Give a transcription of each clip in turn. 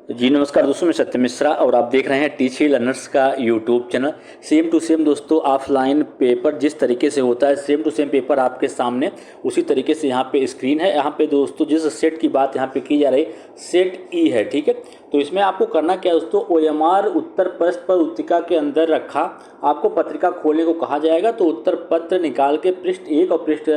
जी नमस्कार दोस्तों, मैं सत्य मिश्रा और आप देख रहे हैं टीची लर्नर्स का YouTube channel. Same to same दोस्तों, ऑफलाइन पेपर जिस तरीके से होता है सेम टू सेम पेपर आपके सामने उसी तरीके से यहाँ पे स्क्रीन है। यहाँ पे दोस्तों जिस सेट की बात यहाँ पे की जा रही सेट ई है, ठीक है। तो इसमें आपको करना क्या है दोस्तों, OMR उत्तर प्रश्न पर उत्तिका के अंदर रखा आपको पत्रिका खोलने को कहा जाएगा। तो उत्तर पत्र निकाल के पृष्ठ 1 और पृष्ठ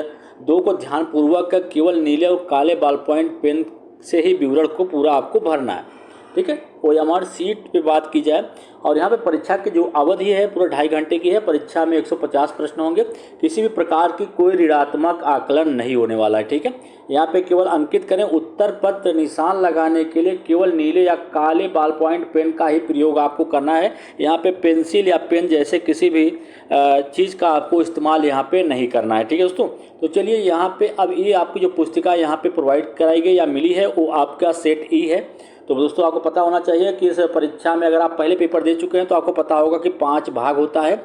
2 को ध्यानपूर्वक केवल नीले और काले बॉल पॉइंट पेन से ही विवरण को पूरा आपको भरना है, ठीक है। OMR सीट पे बात की जाए और यहाँ पे परीक्षा की जो अवधि है पूरा 2.5 घंटे की है। परीक्षा में 150 प्रश्न होंगे, किसी भी प्रकार की कोई ऋणात्मक आकलन नहीं होने वाला है, ठीक है। यहाँ पे केवल अंकित करें उत्तर पत्र निशान लगाने के लिए केवल नीले या काले बॉल पॉइंट पेन का ही प्रयोग आपको करना है। यहाँ पे पेंसिल या पेन जैसे किसी भी चीज़ का आपको इस्तेमाल यहाँ पे नहीं करना है, ठीक है दोस्तों। तो चलिए यहाँ पे अब ये आपकी जो पुस्तिका यहाँ पे प्रोवाइड कराई गई या मिली है वो आपका सेट ई है। तो दोस्तों आपको पता होना चाहिए कि इस परीक्षा में अगर आप पहले पेपर दे चुके हैं तो आपको पता होगा कि 5 भाग होता है।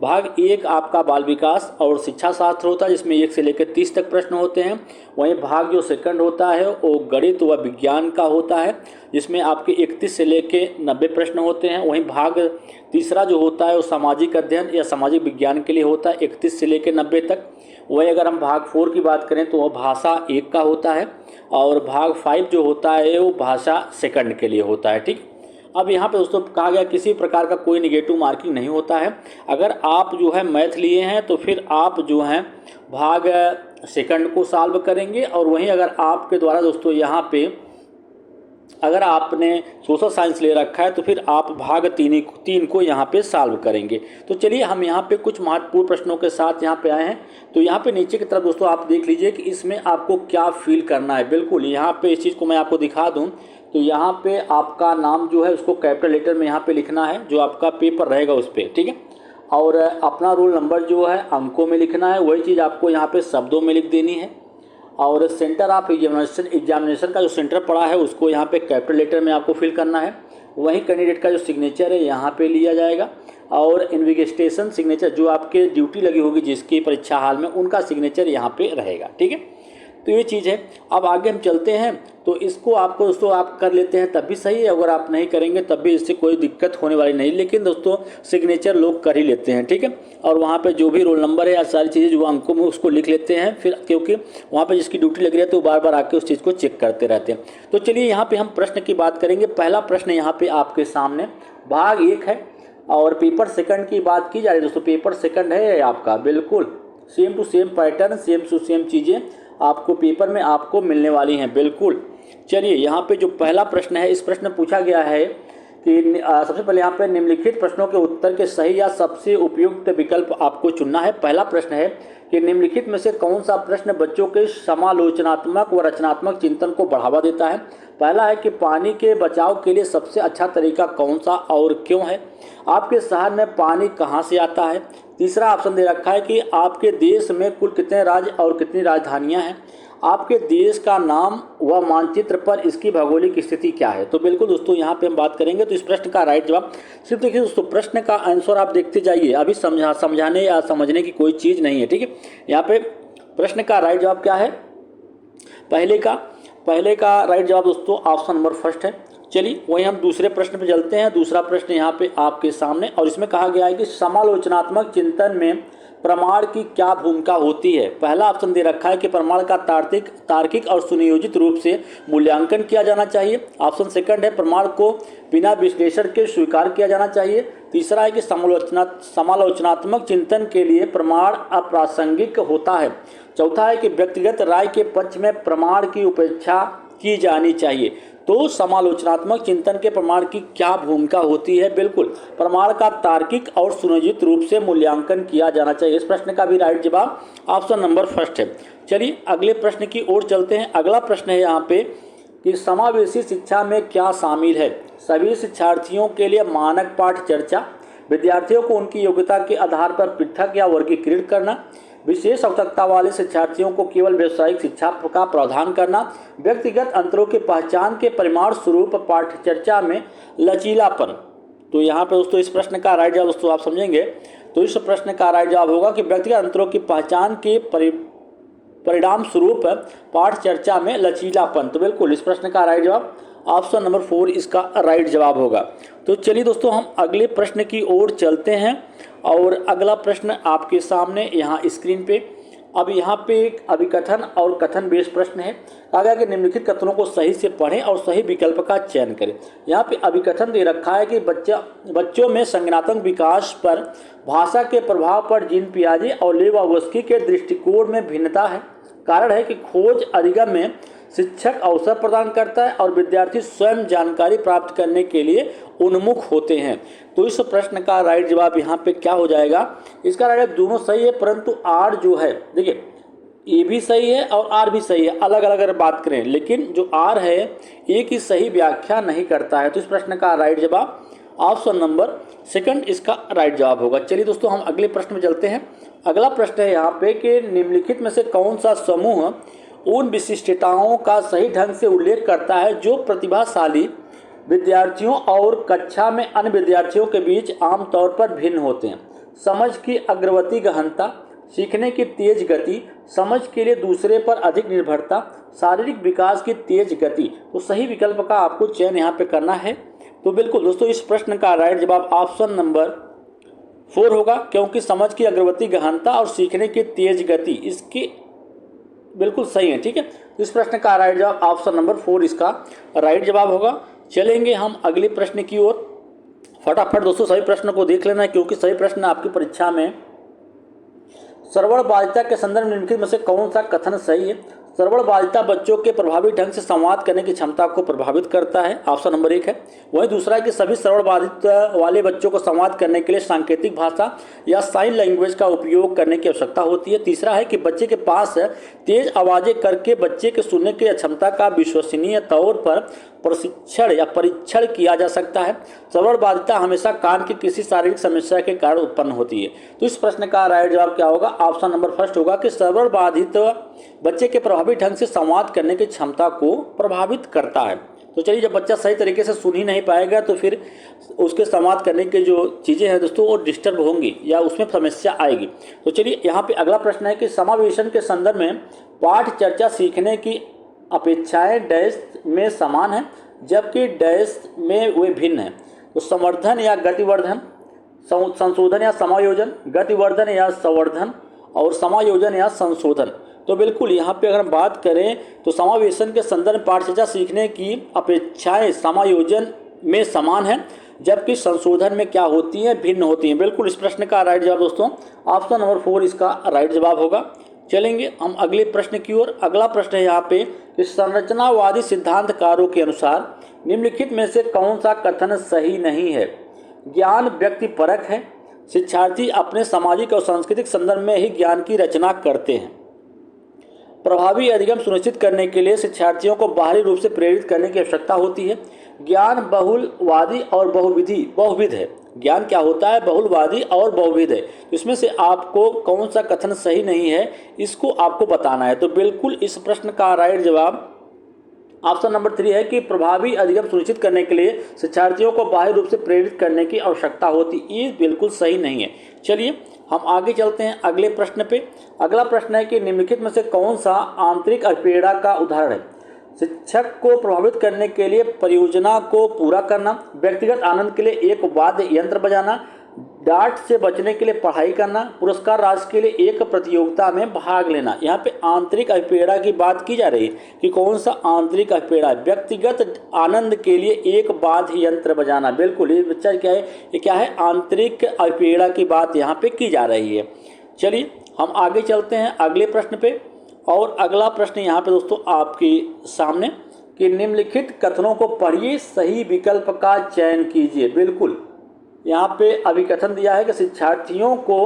भाग 1 आपका बाल विकास और शिक्षा शास्त्र होता है जिसमें 1 से लेकर 30 तक प्रश्न होते हैं। वहीं भाग जो सेकंड होता है वो गणित व विज्ञान का होता है जिसमें आपके 31 से लेकर 90 प्रश्न होते हैं। वहीं भाग तीसरा जो होता है वो सामाजिक अध्ययन या सामाजिक विज्ञान के लिए होता है 31 से लेकर 90 तक। वहीं अगर हम भाग 4 की बात करें तो वह भाषा 1 का होता है और भाग 5 जो होता है वो भाषा सेकंड के लिए होता है, ठीक। अब यहाँ पे दोस्तों कहा गया किसी प्रकार का कोई निगेटिव मार्किंग नहीं होता है। अगर आप जो है मैथ लिए हैं तो फिर आप जो हैं भाग सेकंड को सॉल्व करेंगे और वहीं अगर आपके द्वारा दोस्तों यहाँ पे अगर आपने सोशल साइंस ले रखा है तो फिर आप भाग 3 को यहाँ पे सॉल्व करेंगे। तो चलिए हम यहाँ पे कुछ महत्वपूर्ण प्रश्नों के साथ यहाँ पे आए हैं। तो यहाँ पे नीचे की तरफ दोस्तों आप देख लीजिए कि इसमें आपको क्या फील करना है। बिल्कुल यहाँ पे इस चीज़ को मैं आपको दिखा दूँ तो यहाँ पे आपका नाम जो है उसको कैपिटल लेटर में यहाँ पे लिखना है जो आपका पेपर रहेगा उस पर, ठीक है। और अपना रोल नंबर जो है अंकों में लिखना है, वही चीज़ आपको यहाँ पे शब्दों में लिख देनी है। और सेंटर ऑफ एग्जामिनेशन का जो सेंटर पड़ा है उसको यहाँ पे कैपिटल लेटर में आपको फिल करना है। वहीं कैंडिडेट का जो सिग्नेचर है यहाँ पे लिया जाएगा और इन्वेस्टिगेशन सिग्नेचर जो आपके ड्यूटी लगी होगी जिसकी परीक्षा हाल में उनका सिग्नेचर यहाँ पे रहेगा, ठीक है। तो ये चीज़ है। अब आगे हम चलते हैं तो इसको आपको दोस्तों आप कर लेते हैं तब भी सही है, अगर आप नहीं करेंगे तब भी इससे कोई दिक्कत होने वाली नहीं, लेकिन दोस्तों सिग्नेचर लोग कर ही लेते हैं, ठीक है। और वहाँ पे जो भी रोल नंबर है या सारी चीज़ें जो अंकों में उसको लिख लेते हैं फिर, क्योंकि वहाँ पे जिसकी ड्यूटी लग रही है तो बार बार आके उस चीज़ को चेक करते रहते हैं। तो चलिए यहाँ पर हम प्रश्न की बात करेंगे। पहला प्रश्न यहाँ पर आपके सामने भाग 1 है और पेपर सेकंड की बात की जा रही है दोस्तों। पेपर सेकंड है आपका, बिल्कुल same to same pattern same to same चीज़ें आपको पेपर में आपको मिलने वाली हैं, बिल्कुल। चलिए यहाँ पे जो पहला प्रश्न है इस प्रश्न में पूछा गया है कि सबसे पहले यहाँ पे निम्नलिखित प्रश्नों के उत्तर के सही या सबसे उपयुक्त विकल्प आपको चुनना है। पहला प्रश्न है कि निम्नलिखित में से कौन सा प्रश्न बच्चों के समालोचनात्मक व रचनात्मक चिंतन को बढ़ावा देता है। पहला है कि पानी के बचाव के लिए सबसे अच्छा तरीका कौन सा और क्यों है। आपके शहर में पानी कहाँ से आता है। तीसरा ऑप्शन दे रखा है कि आपके देश में कुल कितने राज्य और कितनी राजधानियाँ हैं। आपके देश का नाम व मानचित्र पर इसकी भौगोलिक स्थिति क्या है। तो बिल्कुल दोस्तों यहाँ पे हम बात करेंगे तो इस प्रश्न का राइट जवाब सिर्फ देखिए दोस्तों, प्रश्न का आंसर आप देखते जाइए, अभी समझाने या समझने की कोई चीज़ नहीं है, ठीक है। यहाँ पे प्रश्न का राइट जवाब क्या है, पहले का राइट जवाब दोस्तों ऑप्शन नंबर फर्स्ट है। चलिए वहीं हम दूसरे प्रश्न पे चलते हैं। दूसरा प्रश्न यहाँ पे आपके सामने और इसमें कहा गया है कि समालोचनात्मक चिंतन में प्रमाण की क्या भूमिका होती है। पहला ऑप्शन दे रखा है कि प्रमाण का तार्किक और सुनियोजित रूप से मूल्यांकन किया जाना चाहिए। ऑप्शन सेकंड है प्रमाण को बिना विश्लेषण के स्वीकार किया जाना चाहिए। तीसरा है कि समालोचनात्मक चिंतन के लिए प्रमाण अप्रासंगिक होता है। चौथा है कि व्यक्तिगत राय के पक्ष में प्रमाण की उपेक्षा की जानी चाहिए। तो समालोचनात्मक चिंतन के प्रमाण की क्या भूमिका होती है। बिल्कुल प्रमाण का तार्किक और सुनियोजित रूप से मूल्यांकन किया जाना चाहिए। इस प्रश्न का भी राइट जवाब ऑप्शन नंबर फर्स्ट है। चलिए अगले प्रश्न की ओर चलते हैं। अगला प्रश्न है यहाँ पे कि समावेशी शिक्षा में क्या शामिल है। सभी शिक्षार्थियों के लिए मानक पाठ चर्चा, विद्यार्थियों को उनकी योग्यता के आधार पर पृथक या वर्गीकृत करना, विशेष आवश्यकता वाले शिक्षार्थियों को केवल व्यावसायिक शिक्षा का प्रावधान करना, व्यक्तिगत अंतरों की पहचान के परिमाण स्वरूप पाठ्यचर्चा में लचीलापन। तो यहाँ पे दोस्तों इस प्रश्न का राइट जवाब दोस्तों आप समझेंगे तो इस प्रश्न का राइट जवाब होगा कि व्यक्तिगत अंतरों की पहचान के परिणाम स्वरूप पाठ्यचर्चा में लचीलापन। तो बिल्कुल इस प्रश्न का राइट जवाब ऑप्शन नंबर 4 इसका राइट जवाब होगा। तो चलिए दोस्तों हम अगले प्रश्न की ओर चलते हैं और अगला प्रश्न आपके सामने यहाँ स्क्रीन पे। अब यहाँ पे एक अभिकथन और कथन बेस्ड प्रश्न है। कहा गया कि निम्नलिखित कथनों को सही से पढ़ें और सही विकल्प का चयन करें। यहाँ पे अभिकथन दे रखा है कि बच्चों में संज्ञानात्मक विकास पर भाषा के प्रभाव पर जीन पियाजे और लेवावस्की के दृष्टिकोण में भिन्नता है। कारण है कि खोज अधिगम में शिक्षक अवसर प्रदान करता है और विद्यार्थी स्वयं जानकारी प्राप्त करने के लिए उन्मुख होते हैं। तो इस प्रश्न का राइट जवाब यहाँ पे क्या हो जाएगा? इसका राइट दोनों सही है, परंतु आर जो है, देखिए ए भी सही है और आर भी सही है, अलग अलग अगर बात करें, लेकिन जो आर है ए की सही व्याख्या नहीं करता है। तो इस प्रश्न का राइट जवाब ऑप्शन नंबर 2 इसका राइट जवाब होगा। चलिए दोस्तों हम अगले प्रश्न में चलते हैं। अगला प्रश्न है यहाँ पे कि निम्नलिखित में से कौन सा समूह उन विशिष्टताओं का सही ढंग से उल्लेख करता है जो प्रतिभाशाली विद्यार्थियों और कक्षा में अन्य विद्यार्थियों के बीच आमतौर पर भिन्न होते हैं। समझ की अग्रवर्ती गहनता, सीखने की तेज गति, समझ के लिए दूसरे पर अधिक निर्भरता, शारीरिक विकास की तेज गति। तो सही विकल्प का आपको चयन यहाँ पे करना है। तो बिल्कुल दोस्तों इस प्रश्न का राइट जवाब ऑप्शन नंबर 4 होगा, क्योंकि समझ की अग्रवर्ती गहनता और सीखने की तेज गति इसकी बिल्कुल सही है। ठीक है, इस प्रश्न का राइट जवाब ऑप्शन नंबर 4 इसका राइट जवाब होगा। चलेंगे हम अगले प्रश्न की ओर। फटाफट दोस्तों सभी प्रश्न को देख लेना है, क्योंकि सभी प्रश्न आपकी परीक्षा में श्रवण बाधिता के संदर्भ निम्नलिखित में से कौन सा कथन सही है? श्रवण बाधिता बच्चों के प्रभावी ढंग से संवाद करने की क्षमता को प्रभावित करता है, ऑप्शन नंबर 1 है। वहीं दूसरा है कि सभी श्रवण बाधित वाले बच्चों को संवाद करने के लिए सांकेतिक भाषा या साइन लैंग्वेज का उपयोग करने की आवश्यकता होती है। तीसरा है कि बच्चे के पास तेज आवाज़ें करके बच्चे के सुनने की क्षमता का विश्वसनीय तौर पर प्रशिक्षण या परीक्षण किया जा सकता है। श्रवण बाधिता हमेशा कान की किसी शारीरिक समस्या के कारण उत्पन्न होती है। तो इस प्रश्न का राइट जवाब क्या होगा? ऑप्शन नंबर 1 होगा कि श्रवण बाधित बच्चे के प्रभावी ढंग से संवाद करने की क्षमता को प्रभावित करता है। तो चलिए जब बच्चा सही तरीके से सुन ही नहीं पाएगा तो फिर उसके संवाद करने के जो चीज़ें हैं दोस्तों वो डिस्टर्ब होंगी या उसमें समस्या आएगी। तो चलिए यहाँ पे अगला प्रश्न है कि समावेशन के संदर्भ में पाठ चर्चा सीखने की अपेक्षाएं डैश में समान है जबकि डैश में वे भिन्न हैं। तो संवर्धन या गतिवर्धन, संशोधन या समायोजन, गतिवर्धन या संवर्धन और समायोजन या संशोधन। तो बिल्कुल यहाँ पे अगर हम बात करें तो समावेशन के संदर्भ में पाठचर्चा सीखने की अपेक्षाएं समायोजन में समान है जबकि संशोधन में क्या होती हैं? भिन्न होती हैं। बिल्कुल इस प्रश्न का राइट जवाब दोस्तों ऑप्शन नंबर 4 इसका राइट जवाब होगा। चलेंगे हम अगले प्रश्न की ओर। अगला प्रश्न है यहाँ पे कि संरचनावादी सिद्धांतकारों के अनुसार निम्नलिखित में से कौन सा कथन सही नहीं है? ज्ञान व्यक्तिपरक है, शिक्षार्थी अपने सामाजिक और सांस्कृतिक संदर्भ में ही ज्ञान की रचना करते हैं, प्रभावी अधिगम सुनिश्चित करने के लिए शिक्षार्थियों को बाहरी रूप से प्रेरित करने की आवश्यकता होती है, ज्ञान बहुलवादी और बहुविध है। ज्ञान क्या होता है? बहुलवादी और बहुविध है। इसमें से आपको कौन सा कथन सही नहीं है इसको आपको बताना है। तो बिल्कुल इस प्रश्न का राइट जवाब ऑप्शन नंबर 3 है कि प्रभावी अधिगम सुनिश्चित करने के लिए शिक्षार्थियों को बाह्य रूप से प्रेरित करने की आवश्यकता होती। ये बिल्कुल सही नहीं है। चलिए हम आगे चलते हैं अगले प्रश्न पे। अगला प्रश्न है कि निम्नलिखित में से कौन सा आंतरिक अल्पीड़ा का उदाहरण है? शिक्षक को प्रभावित करने के लिए परियोजना को पूरा करना, व्यक्तिगत आनंद के लिए एक वाद्य यंत्र बजाना, डांट से बचने के लिए पढ़ाई करना, पुरस्कार राशि के लिए एक प्रतियोगिता में भाग लेना। यहाँ पे आंतरिक अल्पीड़ा की बात की जा रही है कि कौन सा आंतरिक अल्पीड़ा? व्यक्तिगत आनंद के लिए एक वाद्य यंत्र बजाना। बिल्कुल ये बच्चा क्या है? ये क्या है? आंतरिक अल्पीड़ा की बात यहाँ पे की जा रही है। चलिए हम आगे चलते हैं अगले प्रश्न पे। और अगला प्रश्न यहाँ पे दोस्तों आपके सामने कि निम्नलिखित कथनों को पढ़िए, सही विकल्प का चयन कीजिए। बिल्कुल यहाँ पे अभिकथन दिया है कि शिक्षार्थियों को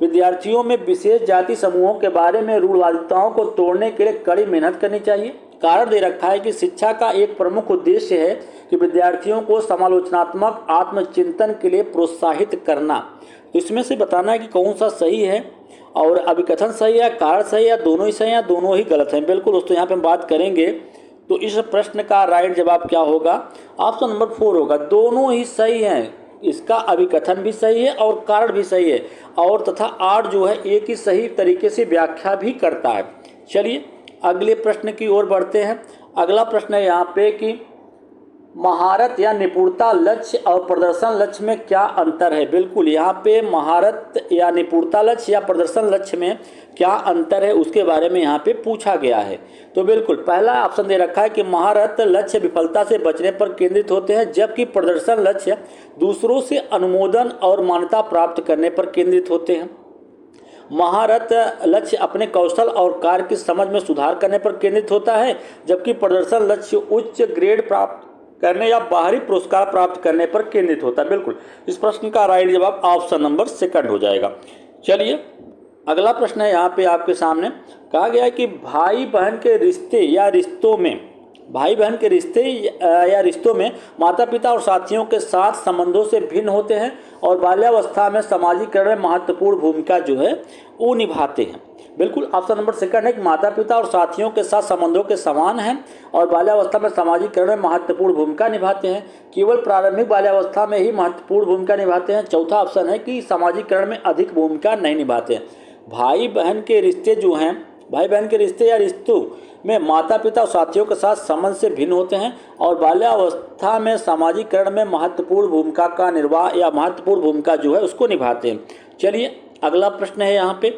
विद्यार्थियों में विशेष जाति समूहों के बारे में रूढ़वादिताओं को तोड़ने के लिए कड़ी मेहनत करनी चाहिए। कारण दे रखा है कि शिक्षा का एक प्रमुख उद्देश्य है कि विद्यार्थियों को समालोचनात्मक आत्मचिंतन के लिए प्रोत्साहित करना। तो इसमें से बताना है कि कौन सा सही है और अभिकथन सही है, कारण सही है, दोनों ही सही है, दोनों ही गलत हैं। बिल्कुल दोस्तों यहाँ पे हम बात करेंगे तो इस प्रश्न का राइट जवाब क्या होगा? ऑप्शन नंबर 4 होगा। दोनों ही सही हैं, इसका अभिकथन भी सही है और कारण भी सही है, और तथा आर जो है एक ही सही तरीके से व्याख्या भी करता है। चलिए अगले प्रश्न की ओर बढ़ते हैं। अगला प्रश्न है यहाँ पे कि महारत या निपुणता लक्ष्य और प्रदर्शन लक्ष्य में क्या अंतर है। बिल्कुल, यहाँ पे महारत या निपुणता लक्ष्य या प्रदर्शन लक्ष्य में क्या अंतर है उसके बारे में यहाँ पे पूछा गया है। तो बिल्कुल पहला ऑप्शन दे रखा है कि महारत लक्ष्य विफलता से बचने पर केंद्रित होते हैं, जबकि प्रदर्शन लक्ष्य दूसरों से अनुमोदन और मान्यता प्राप्त करने पर केंद्रित होते हैं। महारत लक्ष्य अपने कौशल और कार्य की समझ में सुधार करने पर केंद्रित होता है, जबकि प्रदर्शन लक्ष्य उच्च ग्रेड प्राप्त करने या बाहरी पुरस्कार प्राप्त करने पर केंद्रित होता है। बिल्कुल, इस प्रश्न का राइट जवाब ऑप्शन नंबर सेकंड हो जाएगा। चलिए अगला प्रश्न है यहाँ पे आपके सामने, कहा गया है कि भाई बहन के रिश्ते या रिश्तों में माता पिता और साथियों के साथ संबंधों से भिन्न होते हैं और बाल्यावस्था में सामाजिकरण में महत्वपूर्ण भूमिका जो है वो निभाते हैं। बिल्कुल, ऑप्शन नंबर सेकंड है कि माता पिता और साथियों के साथ संबंधों के समान हैं और बाल्यावस्था में सामाजिकरण में महत्वपूर्ण भूमिका निभाते हैं। केवल प्रारंभिक बाल्यावस्था में ही महत्वपूर्ण भूमिका निभाते हैं। चौथा ऑप्शन है कि सामाजिकरण में अधिक भूमिका नहीं निभाते हैं। भाई बहन के रिश्ते या रिश्तों में माता पिता और साथियों के साथ संबंध से भिन्न होते हैं और बाल्यावस्था में सामाजिकरण में महत्वपूर्ण भूमिका का निर्वाह या महत्वपूर्ण भूमिका जो है उसको निभाते हैं। चलिए अगला प्रश्न है यहाँ पे,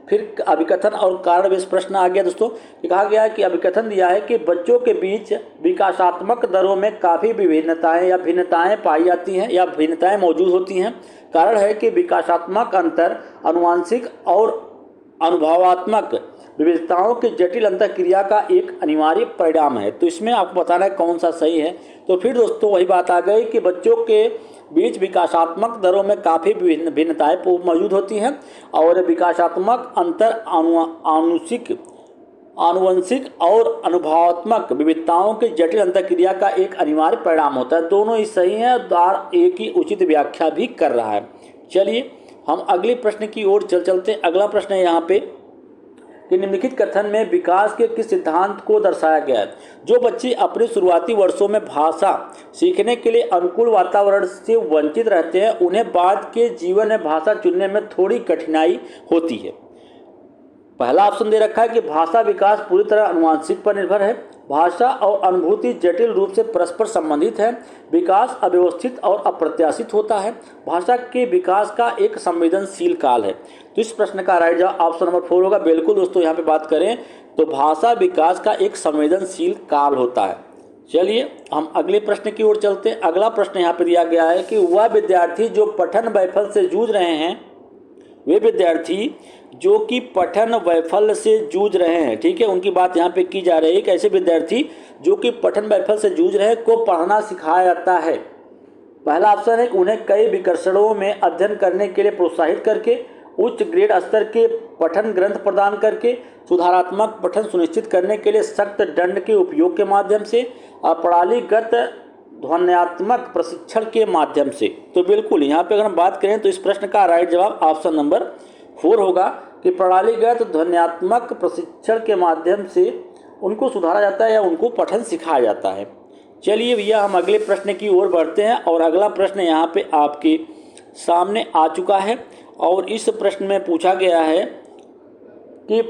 फिर अभिकथन और कारण बेस प्रश्न आ गया दोस्तों। कहा गया है कि अभिकथन दिया है कि बच्चों के बीच विकासात्मक दरों में काफ़ी भिन्नताएं पाई जाती हैं या भिन्नताएं मौजूद होती हैं। कारण है कि विकासात्मक अंतर आनुवंशिक और अनुभवात्मक विविधताओं की जटिल अंतःक्रिया का एक अनिवार्य परिणाम है। तो इसमें आपको बताना है कौन सा सही है। तो फिर दोस्तों वही बात आ गई कि बच्चों के बीच विकासात्मक दरों में काफ़ी भिन्नताएं मौजूद होती हैं और विकासात्मक अंतर आनुवंशिक और अनुभवात्मक विविधताओं की जटिल अंतःक्रिया का एक अनिवार्य परिणाम होता है। दोनों ही सही हैं और एक ही उचित व्याख्या भी कर रहा है। चलिए हम अगले प्रश्न की ओर चलते हैं। अगला प्रश्न है यहाँ पे कि निम्नलिखित कथन में विकास के किस सिद्धांत को दर्शाया गया है। जो बच्चे अपने शुरुआती वर्षों में भाषा सीखने के लिए अनुकूल वातावरण से वंचित रहते हैं, उन्हें बाद के जीवन में भाषा चुनने में थोड़ी कठिनाई होती है। पहला ऑप्शन दे रखा है कि भाषा विकास पूरी तरह आनुवंशिक पर निर्भर है। भाषा और अनुभूति जटिल रूप से परस्पर संबंधित है। विकास अव्यवस्थित और अप्रत्याशित होता है। भाषा के विकास का एक संवेदनशील काल है। तो इस प्रश्न का राइट जवाब ऑप्शन नंबर 4 होगा। बिल्कुल दोस्तों, यहाँ पे बात करें तो भाषा विकास का एक संवेदनशील काल होता है। चलिए हम अगले प्रश्न की ओर चलते हैं। अगला प्रश्न यहाँ पे दिया गया है कि वह विद्यार्थी जो पठन वैफल्य से जूझ रहे हैं, वे विद्यार्थी जो कि पठन वैफल्य से जूझ रहे हैं, ठीक है, उनकी बात यहाँ पे की जा रही है कि ऐसे विद्यार्थी जो कि पठन वैफल्य से जूझ रहे हैं को पढ़ना सिखाया जाता है। पहला ऑप्शन है कि उन्हें कई विकर्षणों में अध्ययन करने के लिए प्रोत्साहित करके, उच्च ग्रेड स्तर के पठन ग्रंथ प्रदान करके, सुधारात्मक पठन सुनिश्चित करने के लिए सख्त दंड के उपयोग के माध्यम से और प्रणालीगत ध्वन्यात्मक प्रशिक्षण के माध्यम से। तो बिल्कुल यहाँ पे अगर हम बात करें तो इस प्रश्न का राइट जवाब ऑप्शन नंबर 4 होगा कि प्रणालीगत ध्वन्यात्मक प्रशिक्षण के माध्यम से उनको सुधारा जाता है या उनको पठन सिखाया जाता है। चलिए भैया हम अगले प्रश्न की ओर बढ़ते हैं और अगला प्रश्न यहाँ पे आपके सामने आ चुका है और इस प्रश्न में पूछा गया है कि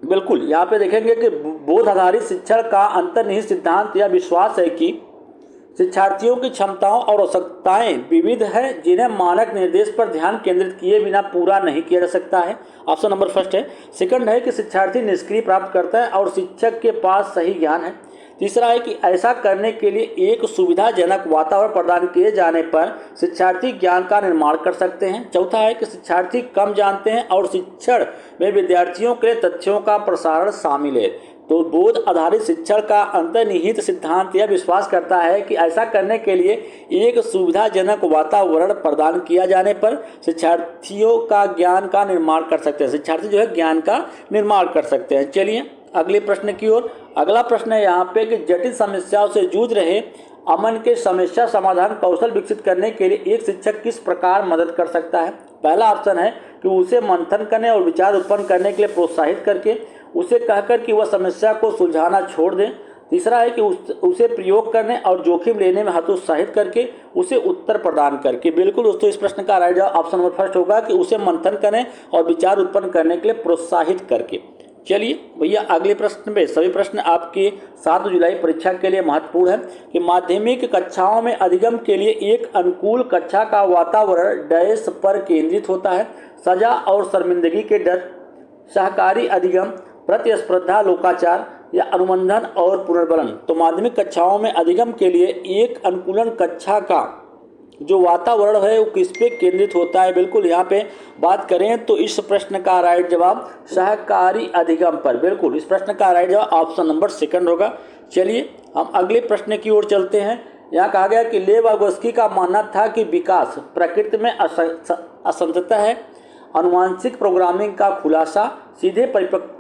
बिल्कुल यहाँ पे देखेंगे कि बोध आधारित शिक्षण का अंतर्निहित सिद्धांत या विश्वास है कि शिक्षार्थियों की क्षमताओं और आवश्यकताएं विविध है, जिन्हें मानक निर्देश पर ध्यान केंद्रित किए बिना पूरा नहीं किया जा सकता है। ऑप्शन नंबर फर्स्ट है। सेकंड है कि शिक्षार्थी निष्क्रिय प्राप्त करता है और शिक्षक के पास सही ज्ञान है। तीसरा है कि ऐसा करने के लिए एक सुविधाजनक वातावरण प्रदान किए जाने पर शिक्षार्थी ज्ञान का निर्माण कर सकते हैं। चौथा है कि शिक्षार्थी कम जानते हैं और शिक्षण में विद्यार्थियों के लिए तथ्यों का प्रसारण शामिल है। तो बोध आधारित शिक्षण का अंतर्निहित सिद्धांत यह विश्वास करता है कि ऐसा करने के लिए एक सुविधाजनक वातावरण प्रदान किया जाने पर शिक्षार्थियों का ज्ञान का निर्माण कर सकते हैं। शिक्षार्थी जो है ज्ञान का निर्माण कर सकते हैं। चलिए अगले प्रश्न की ओर। अगला प्रश्न है यहाँ पे कि जटिल समस्याओं से जूझ रहे अमन के समस्या समाधान कौशल विकसित करने के लिए एक शिक्षक किस प्रकार मदद कर सकता है। पहला ऑप्शन है कि उसे मंथन करने और विचार उत्पन्न करने के लिए प्रोत्साहित करके, उसे कहकर कि वह समस्या को सुलझाना छोड़ दें। तीसरा है कि उसे प्रयोग करने और जोखिम लेने में हतोत्साहित करके, उसे उत्तर प्रदान करके। बिल्कुल दोस्तों, इस प्रश्न का राइट जवाब ऑप्शन नंबर फर्स्ट होगा कि उसे मंथन करें और विचार उत्पन्न करने के लिए प्रोत्साहित करके। चलिए भैया अगले प्रश्न पे, सभी प्रश्न आपके 7 जुलाई परीक्षा के लिए महत्वपूर्ण है कि माध्यमिक कक्षाओं में अधिगम के लिए एक अनुकूल कक्षा का वातावरण डैश पर केंद्रित होता है। सजा और शर्मिंदगी के डर, सहकारी अधिगम, प्रतिस्पर्धा, लोकाचार या अनुबंधन और पुनर्बलन। तो माध्यमिक कक्षाओं में अधिगम के लिए एक अनुकूलन कक्षा का जो वातावरण है वो किस पे केंद्रित होता है। बिल्कुल यहाँ पे बात करें तो इस प्रश्न का राइट जवाब सहकारी अधिगम पर। बिल्कुल इस प्रश्न का राइट जवाब ऑप्शन नंबर सेकंड होगा। चलिए हम अगले प्रश्न की ओर चलते हैं। यहाँ कहा गया कि लेव वागोस्की का मानना था कि विकास प्रकृति में असंततः है। आनुवांशिक प्रोग्रामिंग का खुलासा सीधे परिपक्वता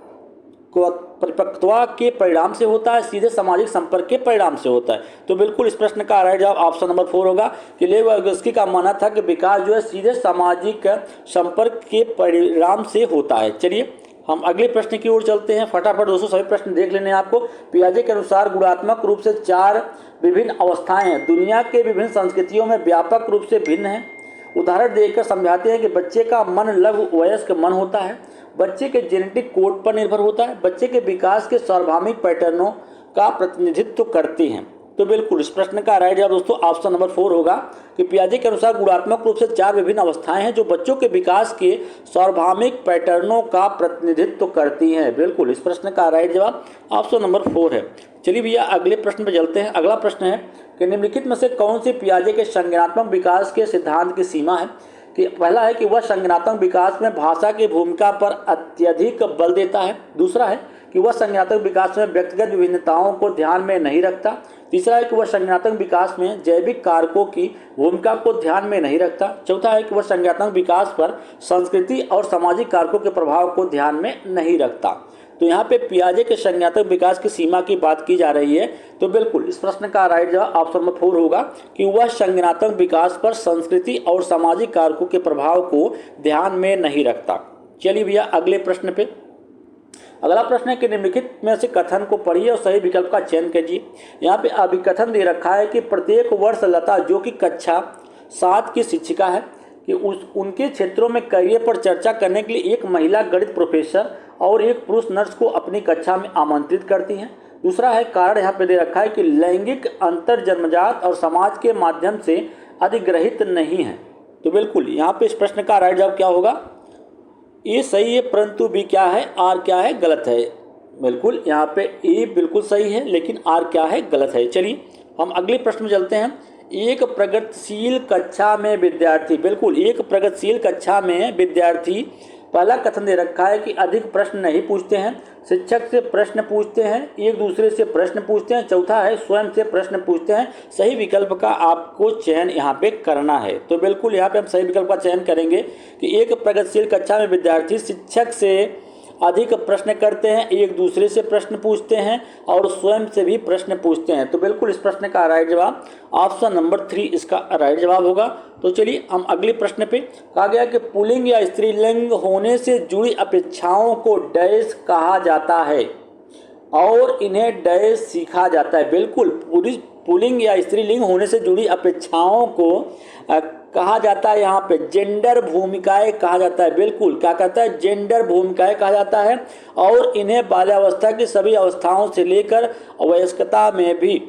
के परिणाम से होता है, सीधे सामाजिक संपर्क के परिणाम से होता है। तो बिल्कुल इस प्रश्न का राइट जवाब ऑप्शन नंबर 4 होगा कि लेव वागोस्की का मानना था कि विकास जो है सीधे सामाजिक संपर्क के परिणाम से होता है। चलिए हम अगले प्रश्न की ओर चलते हैं। फटाफट दोस्तों सभी प्रश्न देख लेने आपको। पियाजे के अनुसार गुणात्मक रूप से 4 विभिन्न अवस्थाएं हैं, दुनिया के विभिन्न संस्कृतियों में व्यापक रूप से भिन्न हैं। उदाहरण देकर समझाते हैं कि बच्चे का मन लघु वयस्क मन होता है, बच्चे के जेनेटिक कोड पर निर्भर होता है, बच्चे के विकास के सार्वभौमिक पैटर्नों का प्रतिनिधित्व करते हैं। तो बिल्कुल इस प्रश्न का राइट जवाब दोस्तों ऑप्शन नंबर 4 होगा कि पियाजे के अनुसार गुणात्मक रूप से 4 विभिन्न अवस्थाएं हैं जो बच्चों के विकास के सार्वभौमिक पैटर्नों का प्रतिनिधित्व करती हैं। बिल्कुल इस प्रश्न का राइट जवाब ऑप्शन नंबर 4 है। चलिए भैया अगले प्रश्न पर चलते हैं। अगला प्रश्न है कि निम्नलिखित में से कौन सी पियाजे के संज्ञानात्मक विकास के सिद्धांत की सीमा है। कि पहला है कि वह संज्ञानात्मक विकास में भाषा की भूमिका पर अत्यधिक बल देता है। दूसरा है कि वह संज्ञानात्मक विकास में व्यक्तिगत विभिन्नताओं को ध्यान में नहीं रखता। तीसरा है कि वह संज्ञानात्मक विकास में जैविक कारकों की भूमिका को ध्यान में नहीं रखता। चौथा है कि वह संज्ञानात्मक विकास पर संस्कृति और सामाजिक कारकों के प्रभाव को ध्यान में नहीं रखता। तो यहाँ पे पियाजे के संज्ञानात्मक विकास की सीमा की बात की जा रही है। तो बिल्कुल इस प्रश्न का राइट जवाब ऑप्शन नंबर 4 होगा कि वह संज्ञानात्मक विकास पर संस्कृति और सामाजिक कारकों के प्रभाव को ध्यान में नहीं रखता। चलिए भैया अगले प्रश्न पे। अगला प्रश्न है कि निम्नलिखित में से कथन को पढ़िए और सही विकल्प का चयन कीजिए। यहाँ पे अभिकथन दे रखा है कि प्रत्येक वर्ष लता जो कि कक्षा 7 की शिक्षिका है कि उनके क्षेत्रों में करियर पर चर्चा करने के लिए एक महिला गणित प्रोफेसर और एक पुरुष नर्स को अपनी कक्षा में आमंत्रित करती हैं। दूसरा है कारण यहाँ पे दे रखा है कि लैंगिक अंतर जन्मजात और समाज के माध्यम से अधिग्रहित नहीं है। तो बिल्कुल यहाँ पे इस प्रश्न का राइट जवाब क्या होगा, ए सही है परंतु बी क्या है, आर क्या है, गलत है। बिल्कुल यहाँ पे ए बिल्कुल सही है लेकिन आर क्या है, गलत है। चलिए हम अगले प्रश्न में चलते हैं। एक प्रगतिशील कक्षा में विद्यार्थी, बिल्कुल एक प्रगतिशील कक्षा में विद्यार्थी, पहला कथन दे रखा है कि अधिक प्रश्न नहीं पूछते हैं, शिक्षक से प्रश्न पूछते हैं, एक दूसरे से प्रश्न पूछते हैं। चौथा है स्वयं से प्रश्न पूछते हैं। सही विकल्प का आपको चयन यहाँ पे करना है। तो बिल्कुल यहाँ पे हम सही विकल्प का चयन करेंगे कि एक प्रगतिशील कक्षा में विद्यार्थी शिक्षक से अधिक प्रश्न करते हैं, एक दूसरे से प्रश्न पूछते हैं और स्वयं से भी प्रश्न पूछते हैं। तो बिल्कुल इस प्रश्न का राइट जवाब ऑप्शन नंबर 3 इसका राइट जवाब होगा। तो चलिए हम अगले प्रश्न पे। कहा गया कि पुल्लिंग या स्त्रीलिंग होने से जुड़ी अपेक्षाओं को डैश कहा जाता है और इन्हें डैश सीखा जाता है। बिल्कुल पुल्लिंग या स्त्रीलिंग होने से जुड़ी अपेक्षाओं को कहा जाता है यहाँ पे जेंडर भूमिकाएं कहा जाता है। बिल्कुल क्या कहता है, जेंडर भूमिकाएं कहा जाता है और इन्हें बाल्यावस्था की सभी अवस्थाओं से लेकर वयस्कता में भी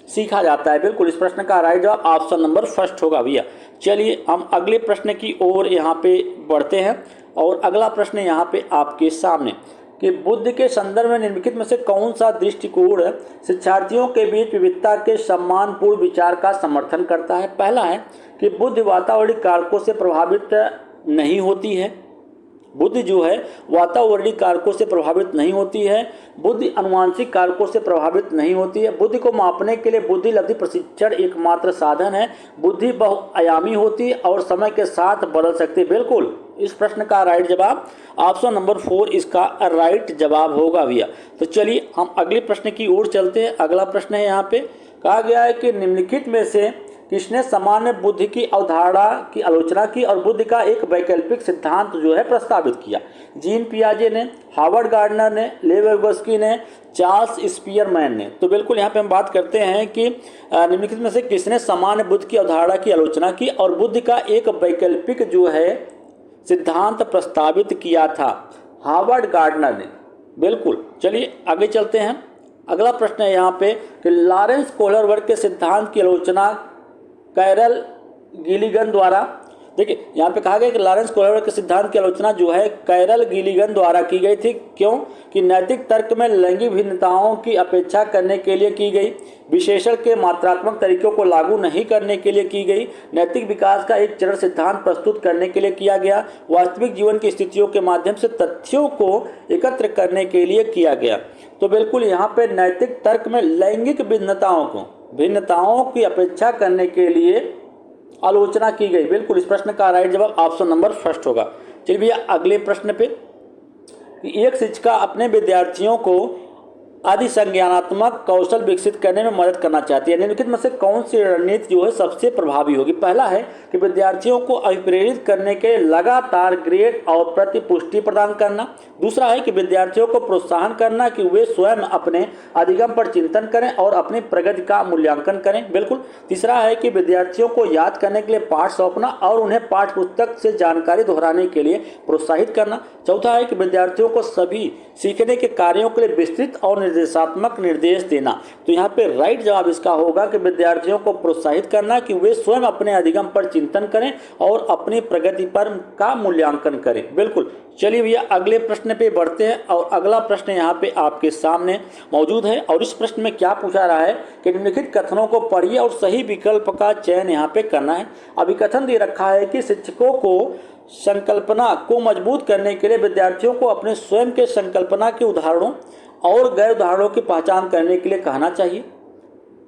सीखा जाता है। बिल्कुल इस प्रश्न का राइट जवाब ऑप्शन नंबर 1 होगा भैया। चलिए हम अगले प्रश्न की ओर यहाँ पे बढ़ते हैं और अगला प्रश्न यहाँ पे आपके सामने कि बुद्ध के संदर्भ में निम्नलिखित में से कौन सा दृष्टिकोण शिक्षार्थियों के बीच विविधता के सम्मानपूर्ण विचार का समर्थन करता है। पहला है कि बुद्ध वातावरणीय कारकों से प्रभावित नहीं होती है। बुद्धि जो है वातावरणीय कारकों से प्रभावित नहीं होती है। बुद्धि आनुवंशिक कारकों से प्रभावित नहीं होती है। बुद्धि को मापने के लिए बुद्धि लब्धि प्रशिक्षण एकमात्र साधन है। बुद्धि बहुआयामी होती है और समय के साथ बदल सकती है। बिल्कुल इस प्रश्न का राइट जवाब ऑप्शन नंबर 4 इसका राइट जवाब होगा भैया। तो चलिए हम अगले प्रश्न की ओर चलते हैं। अगला प्रश्न है यहाँ पे कहा गया है कि निम्नलिखित में से किसने सामान्य बुद्धि की अवधारणा की आलोचना की और बुद्धि का एक वैकल्पिक सिद्धांत जो है प्रस्तावित किया। जीन पियाजे ने, हार्वर्ड गार्डनर ने, लेव वागोस्की ने, चार्ल्स स्पीयरमैन ने। तो बिल्कुल यहाँ पे हम बात करते हैं कि निम्नलिखित में से किसने सामान्य बुद्धि की अवधारणा की आलोचना की और बुद्धि का एक वैकल्पिक जो है सिद्धांत प्रस्तावित किया था। हार्वर्ड गार्डनर ने। बिल्कुल। चलिए आगे चलते हैं। अगला प्रश्न है यहाँ पे कि लॉरेंस कोहलरवर्ग के सिद्धांत की आलोचना कैरल गिलिगन द्वारा, देखिए यहाँ पे कहा गया कि लॉरेंस कोहलरवर्ग के सिद्धांत की आलोचना जो है कैरल गिलिगन द्वारा की गई थी। क्यों? कि नैतिक तर्क में लैंगिक भिन्नताओं की अपेक्षा करने के लिए की गई, विशेषण के मात्रात्मक तरीकों को लागू नहीं करने के लिए की गई, नैतिक विकास का एक चरण सिद्धांत प्रस्तुत करने के लिए किया गया, वास्तविक जीवन की स्थितियों के माध्यम से तथ्यों को एकत्र करने के लिए किया गया। तो बिल्कुल यहाँ पे नैतिक तर्क में लैंगिक भिन्नताओं की अपेक्षा करने के लिए आलोचना की गई। बिल्कुल, इस प्रश्न का राइट जवाब ऑप्शन नंबर फर्स्ट होगा। चलिए भैया अगले प्रश्न पे, एक शिक्षिका अपने विद्यार्थियों को अधिसंज्ञानात्मक कौशल विकसित करने में मदद करना चाहती है। निम्नलिखित में से कौन सी रणनीति जो है सबसे प्रभावी होगी? पहला है कि विद्यार्थियों को अभिप्रेरित करने के लगातार ग्रेड और प्रतिपुष्टि प्रदान करना। दूसरा है कि विद्यार्थियों को प्रोत्साहन करना कि वे स्वयं अपने अधिगम पर चिंतन करें और अपनी प्रगति का मूल्यांकन करें। बिल्कुल। तीसरा है कि विद्यार्थियों को याद करने के लिए पाठ सौंपना और उन्हें पाठ्य पुस्तक से जानकारी दोहराने के लिए प्रोत्साहित करना। चौथा है कि विद्यार्थियों को सभी सीखने के कार्यों के लिए विस्तृत और निर्देशात्मक निर्देश देना। तो यहाँ पे राइट जवाब इसका होगा कि विद्यार्थियों को प्रोत्साहित करना कि वे स्वयं अपने अधिगम पर चिंतन करें और अपनी प्रगति पर का मूल्यांकन करें। बिल्कुल। चलिए भैया अगले प्रश्न पे बढ़ते हैं और अगला प्रश्न यहाँ पे आपके सामने मौजूद है और इस प्रश्न में क्या पूछा रहा है कि निम्नलिखित कथनों को पढ़िए और सही विकल्प का चयन यहाँ पे करना है। अभी कथन दे रखा है कि शिक्षकों को संकल्पना को मजबूत करने के लिए विद्यार्थियों को अपने स्वयं के संकल्पना के उदाहरणों और गैर उदाहरणों की पहचान करने के लिए कहना चाहिए।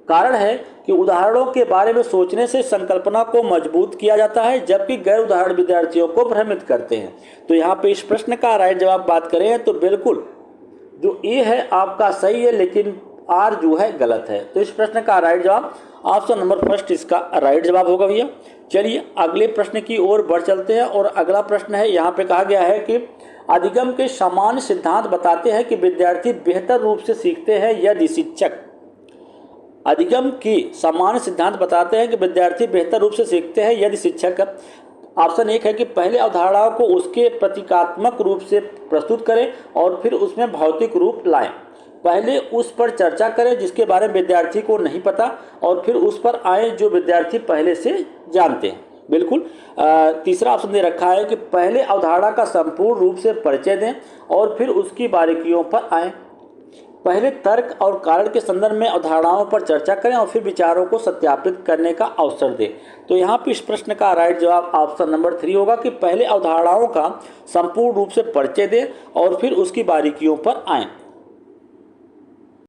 कारण है कि उदाहरणों के बारे में सोचने से संकल्पना को मजबूत किया जाता है, जबकि गैर उदाहरण विद्यार्थियों को भ्रमित करते हैं। तो यहाँ पे इस प्रश्न का राइट जवाब बात करें तो बिल्कुल जो ए है आपका सही है, लेकिन आर जो है गलत है। तो इस प्रश्न का राइट जवाब ऑप्शन नंबर फर्स्ट इसका राइट जवाब होगा भैया। चलिए अगले प्रश्न की ओर बढ़ चलते हैं और अगला प्रश्न है, यहाँ पे कहा गया है कि अधिगम के सामान्य सिद्धांत बताते हैं कि विद्यार्थी बेहतर रूप से सीखते हैं यदि शिक्षक, अधिगम की सामान्य सिद्धांत बताते हैं कि विद्यार्थी बेहतर रूप से सीखते हैं यदि शिक्षक, ऑप्शन एक है कि पहले अवधारणाओं को उसके प्रतीकात्मक रूप से प्रस्तुत करें और फिर उसमें भौतिक रूप लाएं। पहले उस पर चर्चा करें जिसके बारे में विद्यार्थी को नहीं पता और फिर उस पर आए जो विद्यार्थी पहले से जानते हैं। बिल्कुल। तीसरा ऑप्शन दे रखा है कि पहले अवधारणा का संपूर्ण रूप से परिचय दें और फिर उसकी बारीकियों पर आएँ। पहले तर्क और कारण के संदर्भ में अवधारणाओं पर चर्चा करें और फिर विचारों को सत्यापित करने का अवसर दें। तो यहाँ पे इस प्रश्न का राइट जवाब ऑप्शन नंबर 3 होगा कि पहले अवधारणाओं का संपूर्ण रूप से परिचय दें और फिर उसकी बारीकियों पर आएँ।